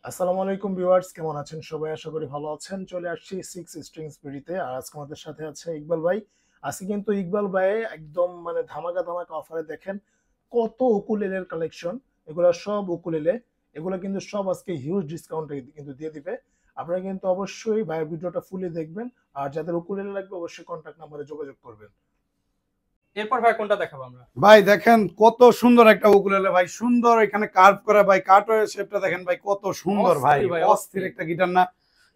আসসালামু আলাইকুম ভিউয়ার্স, কেমন আছেন সবাই? আশা করি ভালো আছেন। চলে আসছি সিক্স স্ট্রিংস বিডিতে। আর আজকে আমাদের সাথে আছে ইকবাল ভাই। আজকে কিন্তু ইকবাল ভাই একদম মানে ধামাকা ধামাকা অফারে দেখেন কত উকুলেলের কালেকশন। এগুলা সব উকুলেলে, এগুলো কিন্তু সব আজকে হিউজ ডিসকাউন্টে কিন্তু দিয়ে দিবে। আপনারা কিন্তু অবশ্যই ভাইয়ের ভিডিওটা ফুলি দেখবেন। আর যাদের উকুলেলে লাগবে অবশ্যই কন্ট্যাক্ট নাম্বারে যোগাযোগ করবেন। এরপর ভাই কোনটা দেখাবো আমরা? ভাই দেখেন কত সুন্দর একটা উকুলেলে ভাই, সুন্দর এখানে কার্ভ করা ভাই, কাটওয়ে শেপটা দেখেন ভাই কত সুন্দর ভাই, অস্থির একটা গিটার না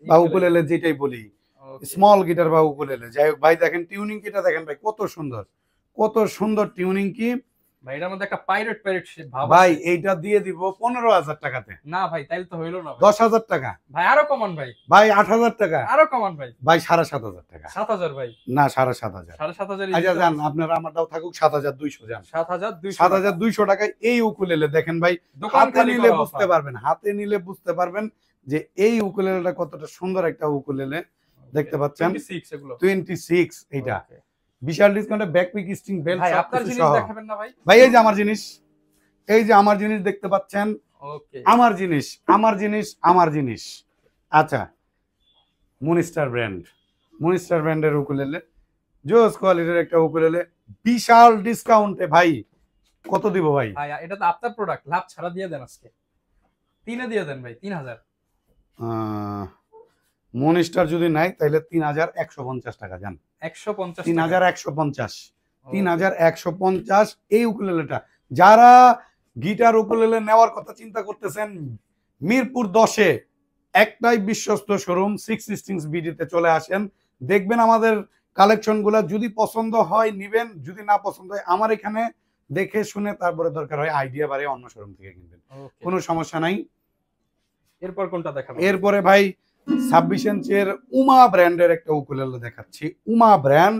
বা উকুলেলে যেটাই বলি, স্মল গিটার বা উকুলেলে যাই হোক ভাই। দেখেন টিউনিং কিটা দেখেন ভাই কত সুন্দর, কত সুন্দর টিউনিং কি ভাই। এটার মধ্যে একটা পাইরেট শেপ ভাব ভাই। এইটা দিয়ে দিব 15,000 টাকাতে। না ভাই তাইলে তো হইলো না। 10,000 টাকা ভাই, আরো কমান ভাই। ভাই 8,000 টাকা আরো কমান ভাই। ভাই 7,500 টাকা। 7,000 ভাই। না 7,500। 7,500 আচ্ছা যান, আপনারা আমারটাও থাকুক 7,200 যান। 7,200 টাকায় এই উকুলেলে দেখেন ভাই, হাতে নিলে বুঝতে পারবেন, হাতে নিলে বুঝতে পারবেন যে এই উকুলেলেটা কতটা সুন্দর একটা উকুলেলে। দেখতে পাচ্ছেন 26 এইটা বিশাল ডিসকাউন্টে ব্যাকপিক স্ট্রিং বেল্ট ভাই। আপনার জিনিস দেখাবেন না ভাই? ভাই এই যে আমার জিনিস, এই যে আমার জিনিস দেখতে পাচ্ছেন। ওকে, আমার জিনিস, আমার জিনিস, আমার জিনিস। আচ্ছা, মনিস্টার ব্র্যান্ড, মনিস্টার ব্র্যান্ডের উকুলেলে, জোস কোয়ালিটির একটা উকুলেলে বিশাল ডিসকাউন্টে ভাই। কত দিব ভাই? ভাই এটা তো আপনার প্রোডাক্ট, লাভ ছাড়া দিয়ে দেন আজকে। 3 এ দিয়ে দেন ভাই, 3,000। মনিস্টার যদি নাই তাহলে 3,150 টাকা যান। 150, 3,150, 3,150 এই উকুলেলেটা। যারা গিটার উকুলেলে নেওয়ার কথা চিন্তা করতেছেন, মিরপুর 10-এ একটাই বিশ্বস্ত শোরুম সিক্স স্ট্রিংস বিডিতে চলে আসেন। দেখবেন আমাদের কালেকশন গুলা, যদি পছন্দ হয় নিবেন, যদি না পছন্দ হয় আমার এখানে দেখে শুনে তারপরে দরকার হয় আইডিয়া বাড়ে অন্য শোরুম থেকে কিনবেন, কোনো সমস্যা নাই। এরপর কোনটা দেখাবো? এরপরে ভাই 26 ইঞ্চের উমা ব্র্যান্ডের একটা উকুলেলে দেখাচ্ছি। উমা ব্র্যান্ড,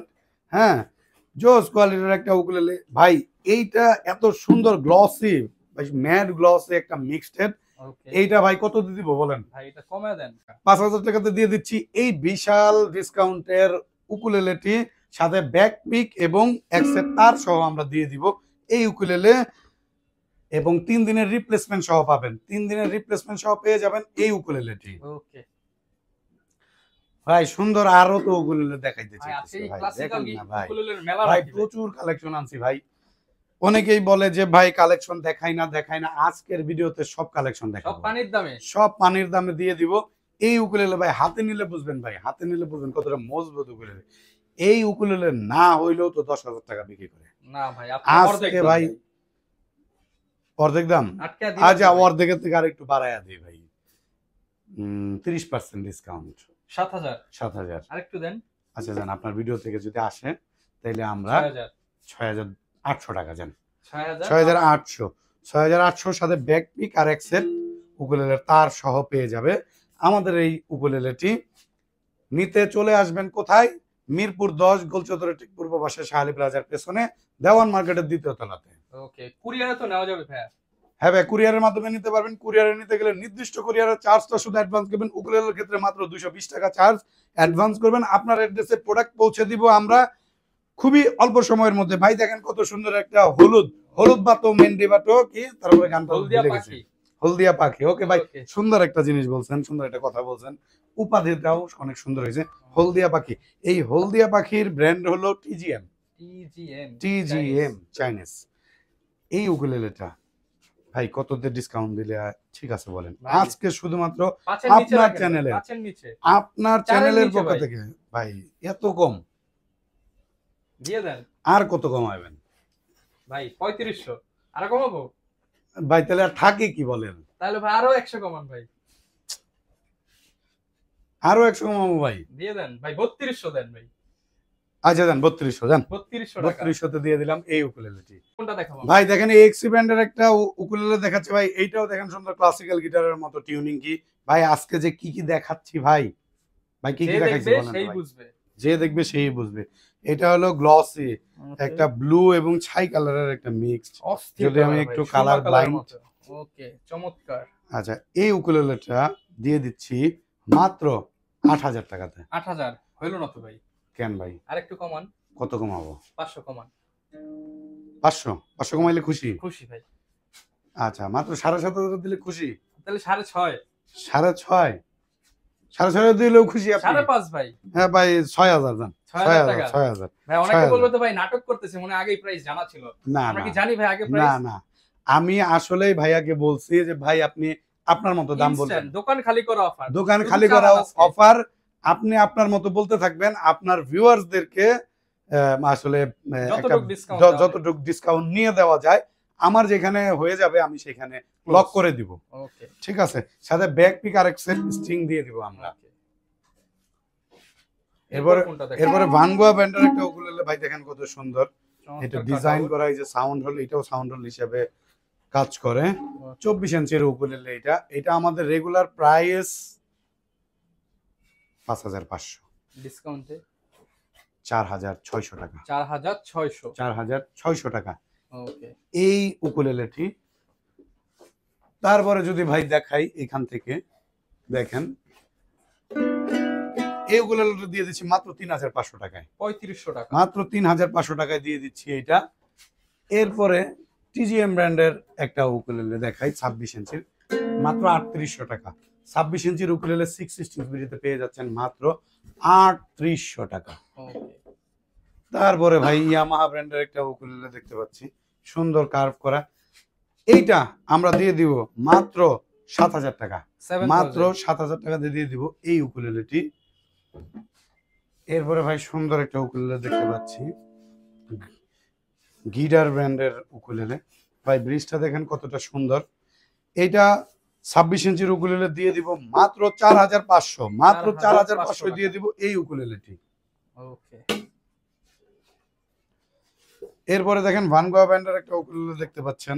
হ্যাঁ, জোস কোয়ালিটির একটা উকুলেলে ভাই। এইটা এত সুন্দর গ্লসি, ম্যাট গ্লসি একটা মিক্সড। এইটা ভাই কত দিয়ে দিব বলেন? ভাই এটা কমায় দেন। 5,000 টাকাতে দিয়ে দিচ্ছি এই বিশাল ডিসকাউন্টের উকুলেলেটি, সাথে ব্যাক পিক এবং এক সেট তার সহ আমরা দিয়ে দিব এই উকুলেলে। এবং 3 দিনের রিপ্লেসমেন্ট সহ পাবেন, 3 দিনের রিপ্লেসমেন্ট সহ পেয়ে যাবেন এই উকুলেলেটি। ওকে ভাই সুন্দর আরো তো উকুলেলে দেখাইতে চাইতেছি ভাই, দেখেন না ভাই, ভাই প্রচুর কালেকশন আনছি ভাই। অনেকেই বলে যে ভাই কালেকশন দেখাই না, দেখাই না। আজকের ভিডিওতে সব কালেকশন দেখাবো, সব পানির দামে, সব পানির দামে দিয়ে দিব এই উকুলেলে ভাই। হাতে নিলে বুঝবেন ভাই, হাতে নিলে বুঝবেন কতটা মজবুত উকুলেলে। এই উকুলেলে না হইলেও তো 10,000 টাকা বিক্রি করে। না ভাই আজকে ভাই অর্ধেক দাম, আচ্ছা অর্ধেকের থেকে আর একটু বাড়াইয়া দিই ভাই, 30% ডিসকাউন্ট, 7,000 আরেকটু দেন। আচ্ছা যান, আপনার ভিডিও থেকে যদি আসে তাহলে আমরা 6,800 টাকা যান। 6,800 সাথে ব্যাক পিক আর এক সেট উকুলেলের তার সহ পেয়ে যাবে আমাদের এই উকুলেলেটি। নিতে চলে আসবেন কোথায়? মিরপুর 10 গোলচত্বরের ঠিক পূর্ব পাশে শাহালি প্লাজার পেছনে, দেওয়ান মার্কেটের 2য় তলাতে। ওকে, কুরিয়ারে তো নেওয়া যাবে ভাই? হ্যাঁ ভাই, কুরিয়ারের মাধ্যমে নিতে পারবেন। কুরিয়ারে নিতে গেলে নির্দিষ্ট কুরিয়ারের চার্জটা শুধু অ্যাডভান্স করবেন। উকুলেলের ক্ষেত্রে মাত্র 220 টাকা চার্জ অ্যাডভান্স করবেন। আপনার অ্যাড্রেসে প্রোডাক্ট পৌঁছে দিব আমরা খুবই অল্প সময়ের মধ্যে। ভাই দেখেন কত সুন্দর একটা হলুদ, হলুদ বাতো মেন্ডি বাতো কি, তারপরে গানটা হলদিয়া পাখি। ওকে ভাই, সুন্দর একটা জিনিস বলছেন, সুন্দর একটা কথা বলছেন। উপাধিটাও অনেক সুন্দর হয়েছে, হলদিয়া পাখি। এই হলদিয়া পাখির ব্র্যান্ড হলো টিজিএম, টিজিএম চাইনিজ। এই উকুলেলেটা ভাই কততে ডিসকাউন্ট দিলে ঠিক আছে বলেন? আজকে শুধুমাত্র আপনার চ্যানেলে, আপনার চ্যানেলের পক্ষ থেকে ভাই এত কম দিয়ে দেন। আর কত কমাবেন ভাই? 3500 আর কমাবো ভাই? তাহলে আর থাকে কি বলেন? তাহলে ভাই আরো 100 কমান ভাই, আরো 100 কমাবো ভাই? দিয়ে দেন ভাই, 3200 দেন ভাই। আচ্ছা দেন 3200 দেন, 3200 তে দিয়ে দিলাম এই উকুলেলেটি। কোনটা দেখাবো ভাই? দেখেন এই এক্সি ব্র্যান্ডের একটা উকুলেলে দেখাচ্ছে ভাই। এইটাও দেখেন সুন্দর ক্লাসিক্যাল গিটারের মতো টিউনিং কি ভাই। আজকে যে কি কি দেখাচ্ছি ভাই, ভাই কি কি দেখাচ্ছি বলেন? সেই বুঝবে, যে দেখবে সেই বুঝবে। এটা হলো গ্লসি একটা ব্লু এবং ছাই কালারের একটা মিক্সড, যদি আমি একটু কালার ব্লাইন্ড। ওকে, চমৎকার। আচ্ছা, এই উকুলেলেটা দিয়ে দিচ্ছি মাত্র 8,000 টাকাতে। 8,000 হইলো না তো ভাই? কেন ভাই? আরেকটু কমান। কত কমাবো? 500 কমান। 500 কমাইলে খুশি? খুশি ভাই। আচ্ছা, মাত্র 7,500 দিলে খুশি? তাহলে 6.5। 6.5, 6.5 দিলেও খুশি আপনি? 5.5 ভাই। হ্যাঁ ভাই, 6,000 দেন। 6,000 টাকা। 6,000। ভাই অনেকে 6,000 বলবে তো ভাই নাটক করতেছে, মনে হয় আগেই প্রাইস জানা ছিল। না আমরা না কি জানি ভাই আগে না প্রাইস? না, আমি আসলেই ভাইয়াকে বলছি যে ভাই আপনি আপনার মতো দাম বলবেন। ইনস্ট্যান্ট দোকান খালি করা অফার। দোকান শুধু খালি 4 করা আজকে। অফার, আপনি আপনার মতো বলতে থাকবেন, আপনার ভিউয়ার্সদেরকে আসলে একটা যতটুকু ডিসকাউন্ট দেওয়া যায়। যতটুকু ডিসকাউন্ট নিয়ে দেওয়া যায়, আমার যেখানে হয়ে যাবে আমি সেখানে লক করে দিব। ওকে। ঠিক আছে, সাথে ব্যাক পিক আর এক্সেল স্ট্রিং দিয়ে দিব আমরা। এরপরে কোনটা দেখেন? এরপরে ভানগোয়া ব্র্যান্ডের একটা উকুলেলে ভাই দেখেন কত সুন্দর, চমৎকার এটা cutout। ডিজাইন করা, এই যে সাউন্ড হল, এটাও সাউন্ড হল হিসেবে কাজ করে। 24 ইঞ্চির উকুলেলে এটা, এটা আমাদের রেগুলার প্রাইস 5,500, ডিসকাউন্টে 4,600 টাকা, 4,600। 4,600 টাকা ওকে। এই উকুলেলেটি। তারপরে যদি ভাই দেখাই এখান থেকে, দেখেন এই উকুলেলেটা দিয়ে দিচ্ছি মাত্র 3,500 টাকায়, 3500 টাকা। মাত্র 3,500 টাকায় দিয়ে দিচ্ছি এটা। এরপরে টিজিএম ব্র্যান্ডের একটা উকুলেলে দেখাই 26 ইঞ্চির, মাত্র 3,800 টাকা। 26 ইঞ্চির উকুলেলে 6 স্ট্রিংস বিডিতে পেয়ে যাচ্ছেন মাত্র 3,800 টাকা। ওকে। তারপরে ভাই ইয়ামাহা ব্র্যান্ডের একটা উকুলেলে দেখতে পাচ্ছি, সুন্দর কার্ভ করা, এইটা আমরা দিয়ে দিব মাত্র 7,000 টাকা, 7000 মাত্র 7,000 টাকা দিয়ে দিব এই উকুলেলেটি। এরপরে ভাই সুন্দর একটা উকুলেলে দেখতে পাচ্ছি, গিটার ব্র্যান্ডের উকুলেলে। ভাই ব্রিজটা দেখেন কতটা সুন্দর। এইটা 26 ইঞ্চির উকুলেলে দিয়ে দিব মাত্র 4,500, মাত্র 4,500 দিয়ে দিব এই উকুলেলেটি। ওকে। এরপরে দেখেন ভানগোয়া ব্র্যান্ডের একটা উকুলেলে দেখতে পাচ্ছেন,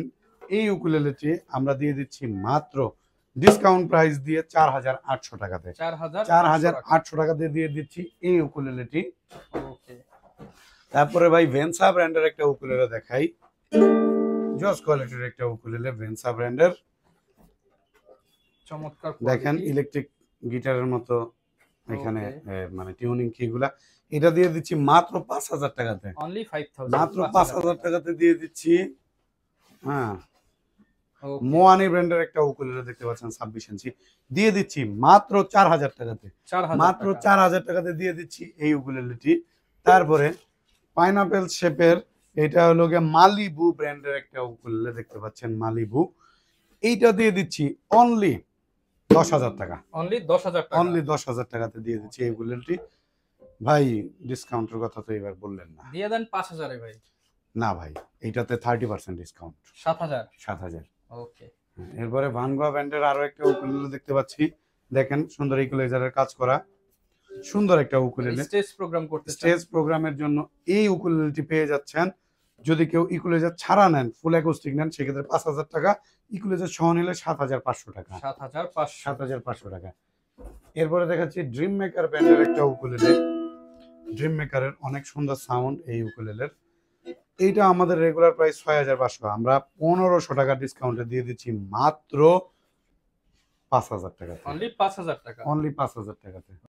এই উকুলেলেটি আমরা দিয়ে দিচ্ছি মাত্র ডিসকাউন্ট প্রাইস দিয়ে 4,800 টাকাতে, 4,800 টাকা দিয়ে দিচ্ছি এই উকুলেলেটি। ওকে। তারপরে ভাই ভেনসা ব্র্যান্ডের একটা উকুলেলে দেখাই, জস কোয়ালিটির একটা উকুলেলে, ভেনসা ব্র্যান্ডের। চমৎকার দেখেন quality। ইলেকট্রিক গিটারের মতো এখানে Okay. মানে টিউনিং কিগুলা, এটা দিয়ে দিচ্ছি মাত্র 5,000 টাকাতে, অনলি 5000। মাত্র 5,000 টাকাতে দিয়ে দিচ্ছি। হ্যাঁ, ওকে। মোয়ানি ব্র্যান্ডের একটা উকুলেলে দেখতে পাচ্ছেন 26 ইঞ্চি, দিয়ে দিচ্ছি মাত্র 4,000 টাকাতে, 4000 মাত্র টাকা। 4,000 টাকাতে দিয়ে দিচ্ছি এই উকুলেলেটি। তারপরে পাইনাপেল শেপের, এটা হলো গিয়ে মালিবু ব্র্যান্ডের একটা উকুলেলে দেখতে পাচ্ছেন, মালিবু, এইটা দিয়ে দিচ্ছি অনলি 10,000 টাকা, অনলি 10000 টাকা। অনলি 10,000 টাকাতে দিয়ে দিচ্ছি এই উকুলেলটি। ভাই ডিসকাউন্টের কথা তো এবার বললেন না। দিয়ে দেন 5000 এ ভাই। না ভাই, এইটাতে 30% ডিসকাউন্ট, 7000। 7,000। ওকে। এরপরে ভানগোয়া ব্র্যান্ডের আরো একটা উকুলেলে দেখতে পাচ্ছি, দেখেন সুন্দর ইকুয়ালাইজারের কাজ করা, সুন্দর একটা উকুলেলে। স্টেজ প্রোগ্রাম করতে চান? স্টেজ প্রোগ্রামের জন্য এই উকুলেলেটি পেয়ে যাচ্ছেন। যদি কেউ ইকুয়ালাইজার ছাড়া নেন, ফুল অ্যাকোস্টিক নেন, সেক্ষেত্রে 5,000 টাকা, ইকুয়ালাইজার সহ নিলে 7,500 টাকা, 7500। 7,500 টাকা। এরপরে দেখাচ্ছি ড্রিম মেকার ব্র্যান্ডের একটা উকুলেলে, ড্রিম মেকারের অনেক সুন্দর সাউন্ড এই উকুলেলের। এইটা আমাদের রেগুলার প্রাইস 6,500, আমরা 1,500 টাকা ডিসকাউন্টে দিয়ে দিচ্ছি মাত্র 5,000 টাকা, অনলি 5000 টাকা। অনলি 5,000 টাকাতে।